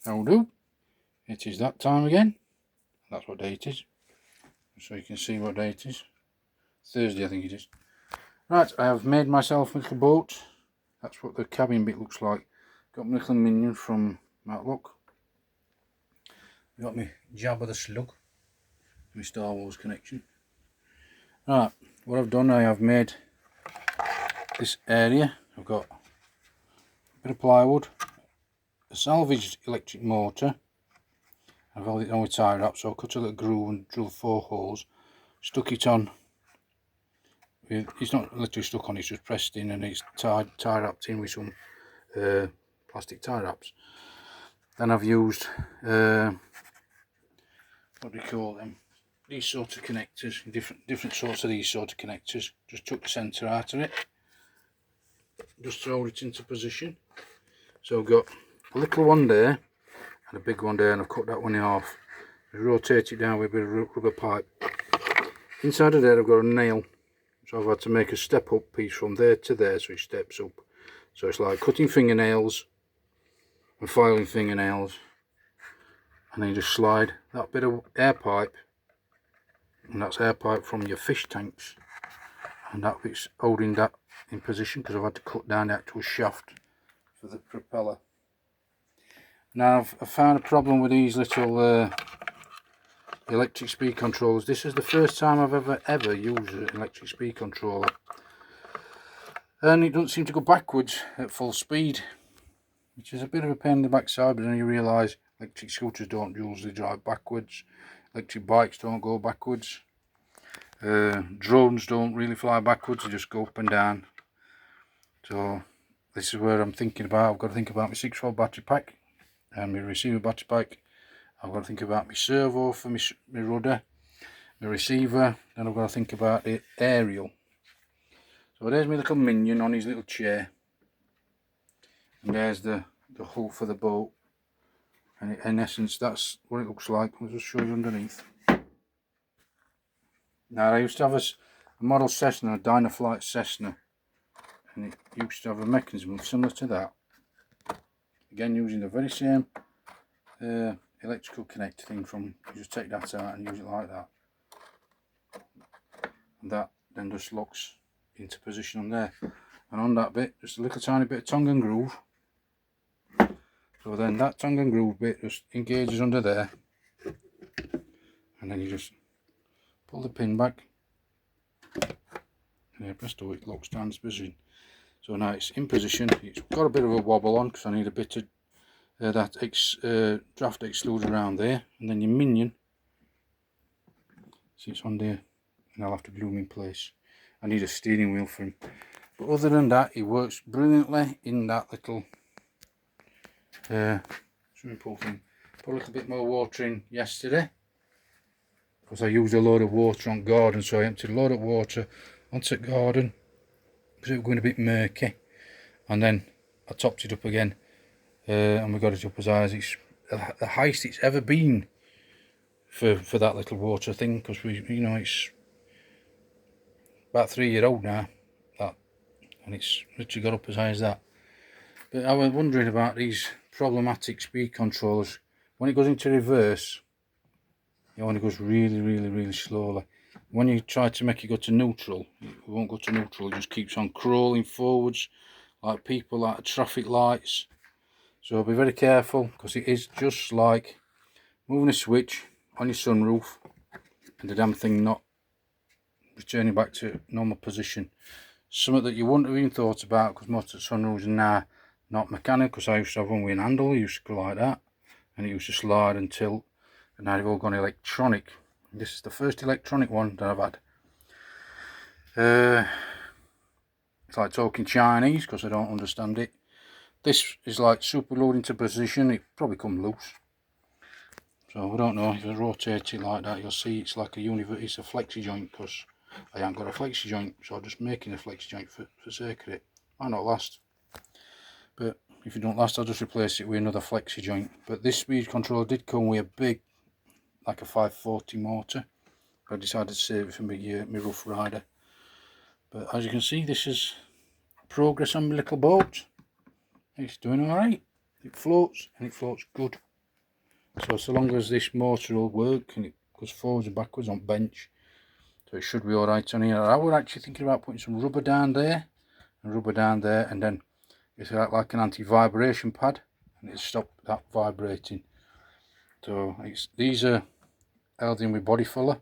AA002. It is that time again. That's what day it is. So you can see what day it is. Thursday, I think it is. Right, I have made myself a little boat. That's what the cabin bit looks like. Got my little minion from Matlock. Got my Jabba the Slug. My Star Wars connection. Right, what I've done, I have made this area. I've got a bit of plywood, a salvaged electric motor. I've held it on with tie wrap, so I cut a little groove and drilled 4 holes, stuck it on. It's not literally stuck on, it's just pressed in, and it's tie wrapped in with some plastic tie wraps. Then I've used what do you call them? These sort of connectors, different sorts of these sort of connectors. Just took the centre out of it, just to hold it into position. So I've got a little one there and a big one there, and I've cut that one in half. I rotate it down with a bit of rubber pipe. Inside of there I've got a nail, so I've had to make a step up piece from there to there, so it steps up. So it's like cutting fingernails and filing fingernails, and then you just slide that bit of air pipe, and that's air pipe from your fish tanks, and that bit's holding that in position because I've had to cut down the actual shaft for the propeller. Now I've found a problem with these little electric speed controllers. This is the first time I've ever used an electric speed controller, and it doesn't seem to go backwards at full speed, which is a bit of a pain in the backside. But then you realise electric scooters don't usually drive backwards, electric bikes don't go backwards, drones don't really fly backwards, they just go up and down. So this is where I'm thinking about. I've got to think about my 6-volt battery pack and my receiver battery pack. I've got to think about my servo for my rudder, my receiver, then I've got to think about the aerial. So there's my little minion on his little chair, and there's the hull for the boat, and in essence that's what it looks like. I'll just show you underneath. Now I used to have a model Cessna, a Dynaflight Cessna, and it used to have a mechanism similar to that, again using the very same electrical connector thing. From you just take that out and use it like that, and that then just locks into position on there, and on that bit just a little tiny bit of tongue and groove. So then that tongue and groove bit just engages under there, and then you just pull the pin back, and there, presto, it locks down its position. So now it's in position. It's got a bit of a wobble on because I need a bit of that draft excluder around there, and then your minion, see it's on there, and I'll have to glue him in place. I need a steering wheel for him, but other than that he works brilliantly in that little swimming pool thing. Put a little bit more water in yesterday because I used a load of water on garden, so I emptied a load of water onto the garden because it was going a bit murky, and then I topped it up again, and we got it up as high as it's the highest it's ever been for that little water thing, because it's about 3-year-old now, that, and it's literally got up as high as that. But I was wondering about these problematic speed controllers. When it goes into reverse, it goes really slowly. When you try to make it go to neutral, it won't go to neutral, it just keeps on crawling forwards like people at traffic lights. So be very careful, because it is just like moving a switch on your sunroof and the damn thing not returning back to normal position. Something that you wouldn't have even thought about, because most of the sunroofs are now not mechanical. Because I used to have one with an handle, it used to go like that, and it used to slide and tilt, and now they've all gone electronic. This is the first electronic one that I've had. It's like talking Chinese because I don't understand it. This is like super loading to position, it probably come loose. So I don't know, if I rotate it like that, you'll see it's like it's a flexi joint, because I haven't got a flexi joint, so I'm just making a flexi joint for sake of it. Might not last, but if it don't last I'll just replace it with another flexi joint. But this speed controller did come with a big, like a 540 motor. I decided to save it for my Rough Rider. But as you can see, this is progress on my little boat. It's doing alright. It floats, and it floats good. So long as this motor will work and it goes forwards and backwards on bench, so it should be alright on here. I was actually thinking about putting some rubber down there and rubber down there, and then it's like an anti-vibration pad, and it'll stop that vibrating. So these are held in with body filler,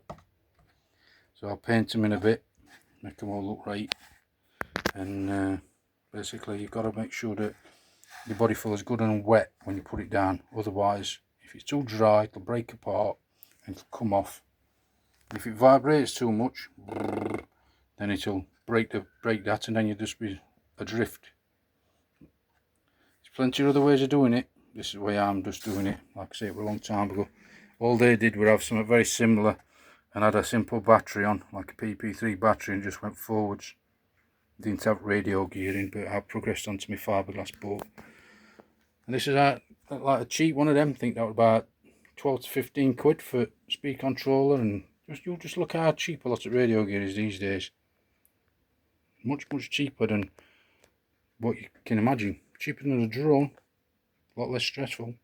so I'll paint them in a bit, make them all look right. And basically you've got to make sure that your body filler is good and wet when you put it down, otherwise if it's too dry it'll break apart and it'll come off. If it vibrates too much, then it'll break that, and then you'll just be adrift. There's plenty of other ways of doing it. This is the way I'm just doing it. Like I say, it was a long time ago. All they did was have something very similar and had a simple battery on, like a PP3 battery, and just went forwards. Didn't have radio gearing, but I progressed onto my fiberglass boat. And this is like a cheap one of them. I think that was about 12 to 15 quid for speed controller, and you'll just look how cheap a lot of radio gear is these days. Much cheaper than what you can imagine. Cheaper than a drone, a lot less stressful.